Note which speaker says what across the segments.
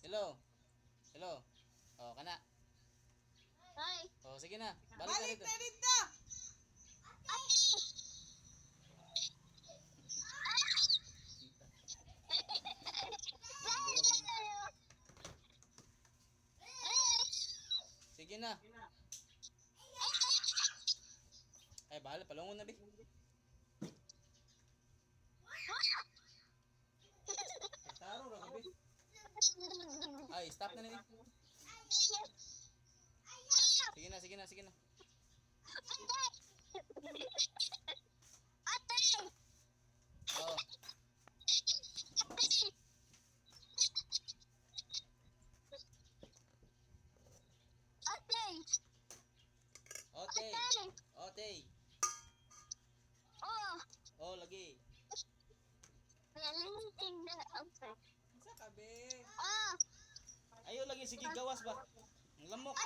Speaker 1: Hello. Hello. Oh, kana.
Speaker 2: Ay.
Speaker 1: Oh, sige na. Balik na
Speaker 3: Balik
Speaker 1: dito.
Speaker 3: na dito!
Speaker 2: Ay.
Speaker 1: Sige na. Ay, bahala. Palungon na, be. Taro ra ka, be. Ay, stop na, be. Sige na, sige na, sige na. Oh, otey. Otey. Oh, lagi.
Speaker 3: Isa ka, be.
Speaker 1: Ayo lagi, sige, gawas ba? Ang lamok.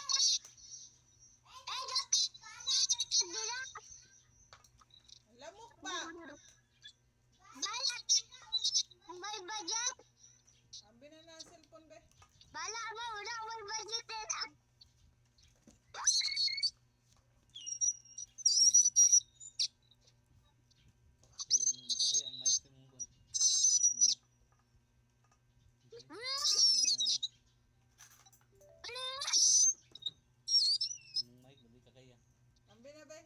Speaker 3: Lamok ba?
Speaker 2: May budget?
Speaker 3: Ambi na na ang cellphone, be.
Speaker 2: Bala mo, wala may budget din.
Speaker 1: Kaya ang mic mo kon. Ang mic hindi ka kaya.
Speaker 3: Ambi na, be.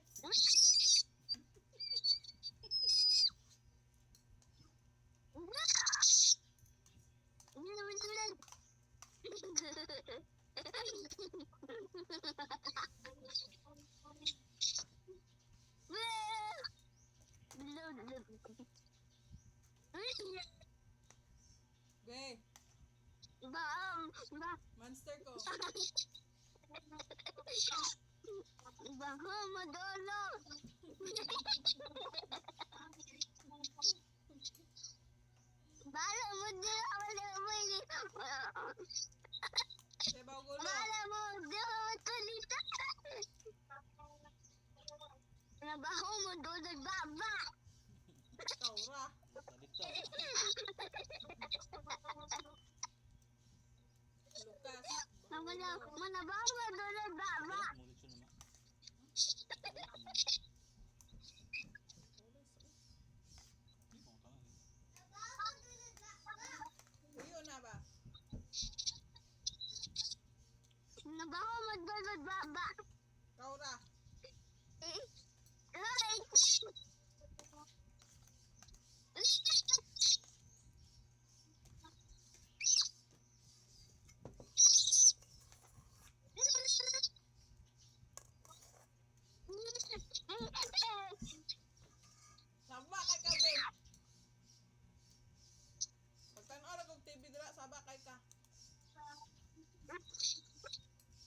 Speaker 3: Be, monster ko.
Speaker 2: Baka madolo. Bala mo din ako
Speaker 3: Sabaw gulo.
Speaker 2: Bala mo din ako tulita. Nabaho mo doon nagbaba.
Speaker 3: Taura.
Speaker 1: Dito.
Speaker 3: Lukas.
Speaker 2: Manabaho mo doon nagbaba.
Speaker 1: Mulit siya naman.
Speaker 3: Uyo na ba?
Speaker 2: Nabaho mo doon nagbaba.
Speaker 3: Taura. Saba kay ka, be. Pagtan-o ra kog TV dira, saba kay ka.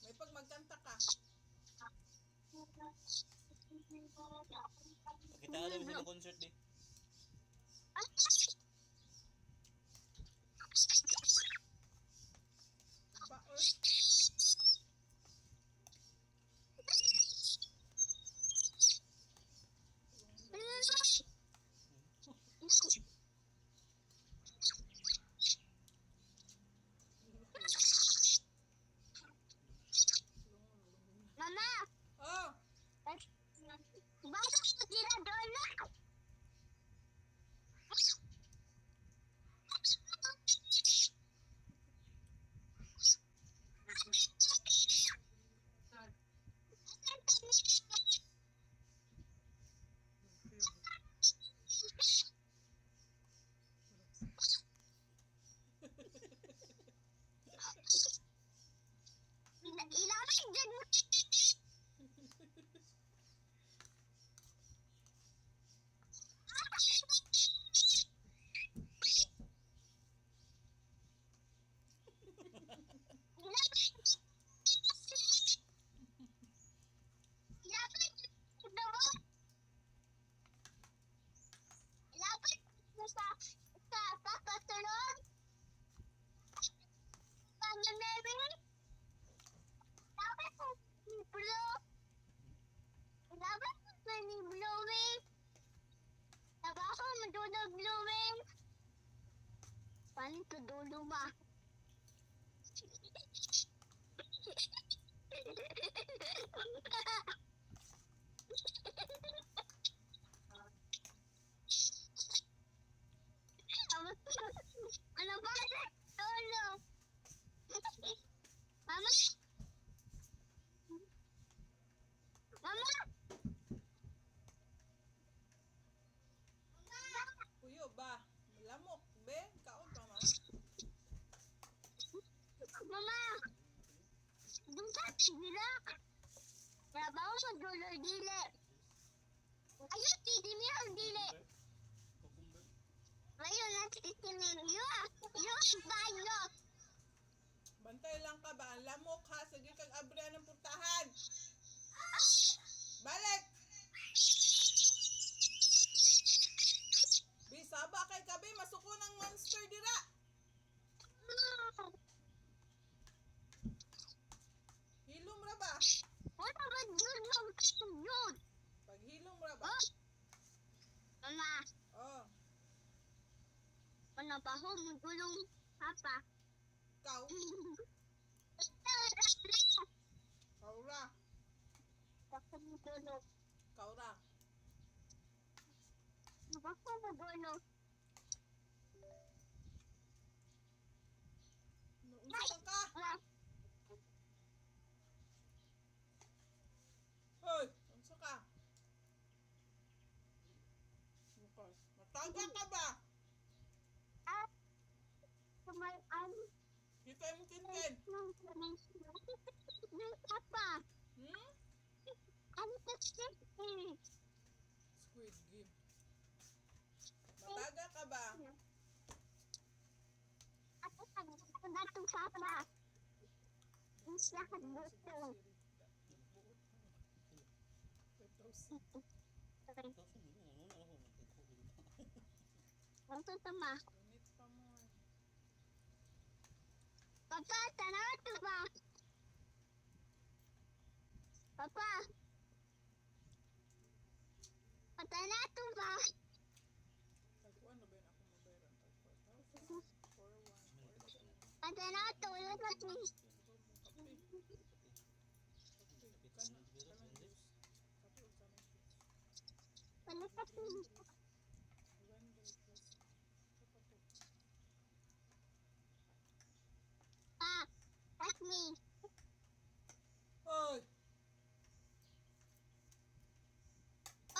Speaker 3: May pag magkanta ka.
Speaker 1: Kita na daw sa concert di.
Speaker 3: Ba,
Speaker 2: Mama,
Speaker 3: oh,
Speaker 2: bakit mo dinadolo? Ilamay dyan. Paano ito dulo ba? Ano ba? Tulong. Mama? Mama?
Speaker 3: Puyo ba? Lamok, be? Kaon pa, mama?
Speaker 2: Mama? Doon sa tila. Trabaho sa dulo dili. Ayun, tidi ang dili. Ayun, natitimin. Yung bayo.
Speaker 3: Bantay lang ka ba? Ang lamok ha. Sige kang abriya ng putahan. Balik! Bisaba kay kabe, masuko ng monster dira. Hilom ra ba?
Speaker 2: Wala ba yun yung yun?
Speaker 3: Paghilom ra ba?
Speaker 2: Mama,
Speaker 3: Oh,
Speaker 2: panabaho mo gulong papa.
Speaker 3: kau. Kaura.
Speaker 2: Bako mo gulong.
Speaker 3: Kaura.
Speaker 2: Bako mo gulong.
Speaker 3: Unsa ka?
Speaker 2: Wala.
Speaker 3: Hoy, unsa ka? Mataga ka ba?
Speaker 2: Ah, kamay ang
Speaker 3: Kita mo kinkin.
Speaker 2: ng papa.
Speaker 3: Hmm?
Speaker 2: Ano ka siya?
Speaker 3: Squid Game. Mataga ka ba?
Speaker 2: Ako sa datong papa. Ang siya ka dito. Ang tutama.
Speaker 3: Unit pa mo.
Speaker 2: Papa, tanaw ito ba? Papa. Patanaw ito ba?
Speaker 3: Tagpuan na ba yun ako mabayaran? Tagpuan. 4-1.
Speaker 2: Patanaw ito. Wala na ito. Wala na ito. Pa, that's me.
Speaker 3: Hoy!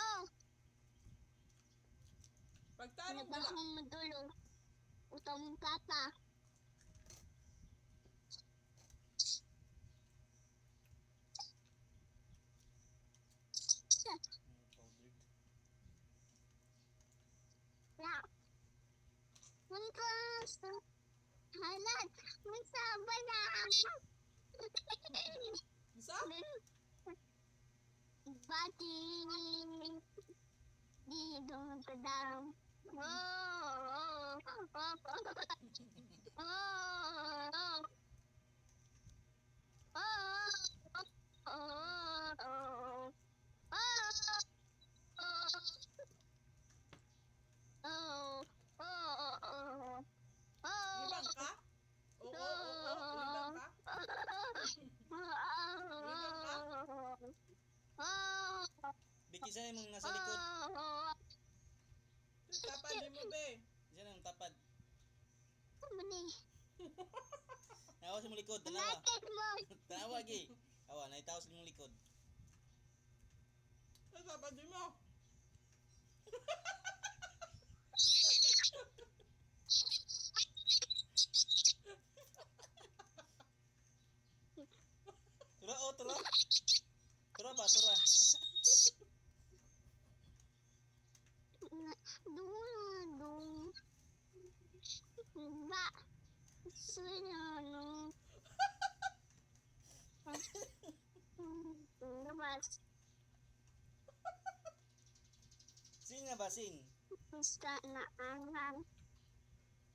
Speaker 2: Oh,
Speaker 3: Pagtarong
Speaker 2: nabang
Speaker 3: nila.
Speaker 2: mong madulo. Utang mong papa. Yeah. Muntas. Halat. Mansaba na.
Speaker 3: Isa?
Speaker 2: Bati. Di dong pedang. Oh, oh, oh, oh, oh.
Speaker 3: Libang ka? Oo, oo, oo. Libang ka?
Speaker 1: Biki saan yung nasa likod?
Speaker 3: Tapad di mo be.
Speaker 1: Saan ang tapad? Nawa sa mong likod, tanawa.
Speaker 2: Naked mo.
Speaker 1: Tanawa gi. Awa, naitaw sa mong likod.
Speaker 3: Tapad di mo.
Speaker 1: Tura o, tura. Tura ba, tura.
Speaker 2: Ba. Sunod. Labas.
Speaker 1: Sing nga ba, sing?
Speaker 2: Basta na angan.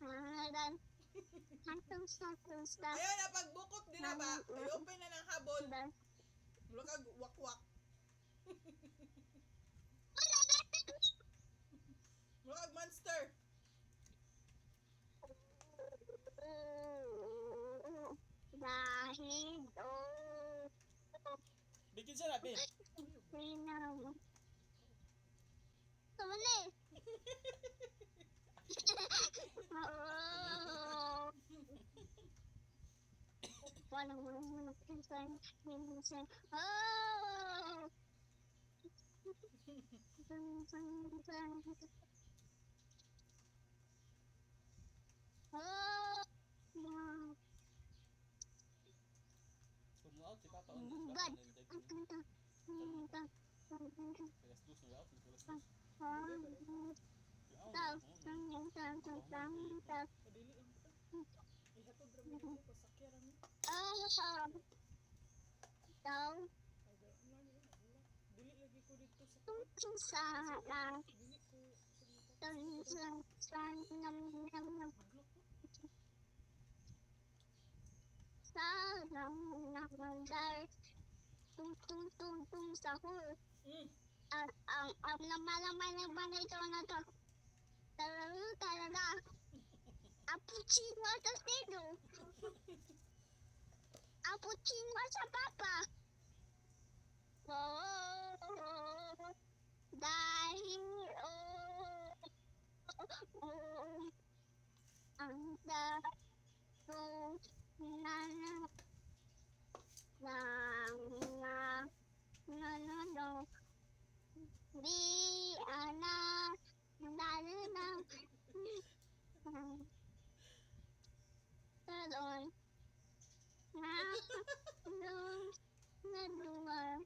Speaker 2: Angan. Hantong sa tusta.
Speaker 3: Ayun na, pagbukot di na ba? Ay, open na ng habol. Mula ka wak-wak. Mula ka monster.
Speaker 2: Dahil
Speaker 1: kinsa na, Pin?
Speaker 2: Pinam. Tumali. Oh. Walang pinsan. Oh. Oh.
Speaker 1: Kung out si Papa,
Speaker 2: Bugad.
Speaker 1: Kalas dos na out, kalas dos.
Speaker 3: Padili lang ko. Ihatod ra mi dito pasakya ra mi. Dili lagi ko dito sa dili ko maglok ko.
Speaker 2: Tung sahur.
Speaker 3: Mm.
Speaker 2: Ang naman ito na to. Talaga. Apuchino sa sino. Apuchino sa papa. Oh, dahil ang dato na di anak na talon na luwag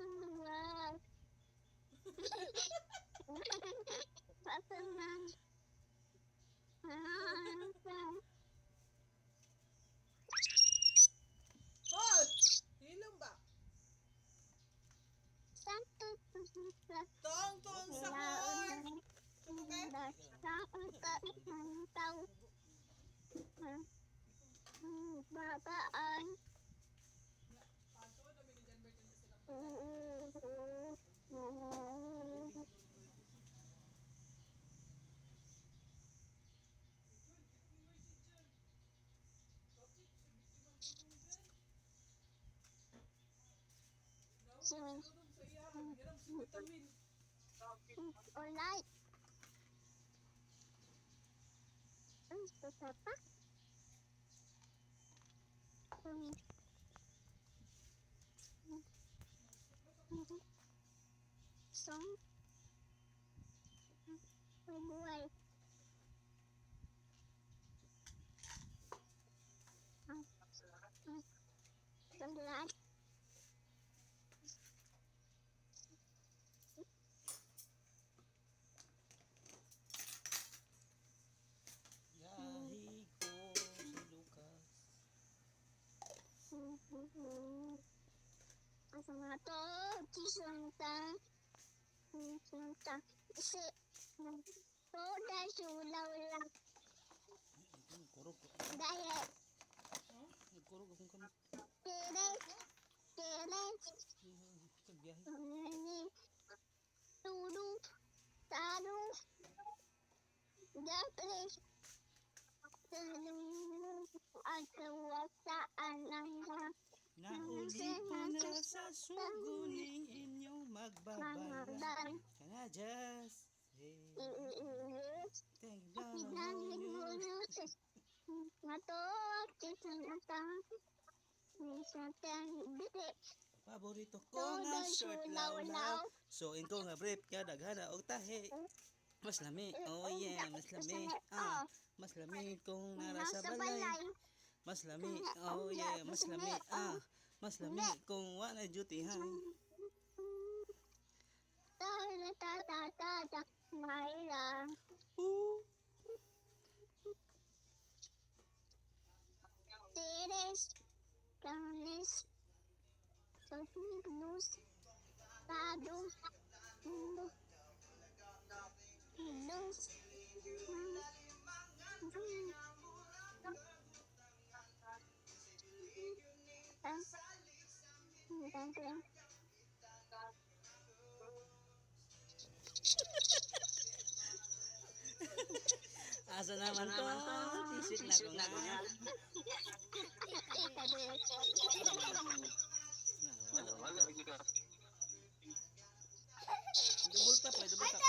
Speaker 2: luwag pasanan
Speaker 3: Hoy! Hilom ba?
Speaker 2: santo
Speaker 3: Tong sa kor. Okay?
Speaker 2: Babaan.
Speaker 3: Paso na mi ni Jan Bertin sila.
Speaker 2: Swimming.
Speaker 3: Tulog sa iya, hiram sa vitamin.
Speaker 2: Alright. Gusto ka pa? Song. Buhay. Sandalan.
Speaker 1: Yahi ko si Lucas.
Speaker 2: Asa nga to? Kisantang. Kasi. Toda sulaw lang.
Speaker 1: Kurog ko.
Speaker 2: Dahil.
Speaker 1: Kurog akong kamot.
Speaker 2: Teres.
Speaker 1: Biyahe.
Speaker 2: Tulu. Talo. Dapres. At kawasaan ang
Speaker 1: Nauli ko na sa sugo ni inyong magbabayan.
Speaker 2: Ramadan.
Speaker 1: Kana just hey, thank
Speaker 2: Pinangin mo
Speaker 1: God.
Speaker 2: luces. Ngato, kisantang. Kisantang bite.
Speaker 1: Paborito ko nga short law-law. So in ko nga brief ka daghana og tahi. Mas lami, oh yeah, mas lami. Mas lami kung nara sa balay. Mas lami, oh yeah, mas lami. Mas lami kung wa na dutihan.
Speaker 2: Ta Mayra. Teres. Canis. Sofinus. Tado. Luz.
Speaker 1: Asa naman to? Tisik na ko nga. Wala. Double tap, may double tap.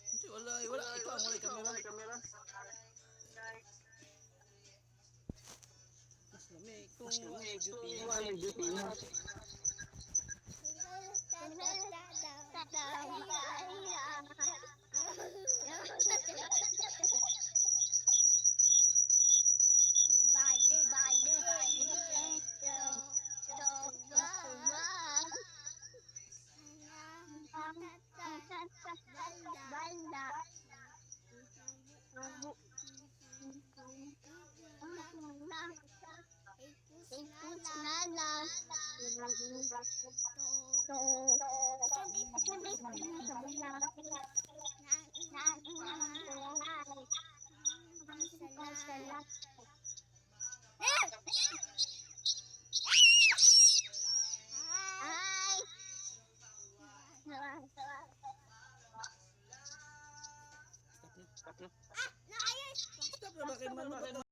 Speaker 1: Hindi, wala. Ikaw ang mulay kamera. Mas lamig kung walang duty na. Stop na, bakit man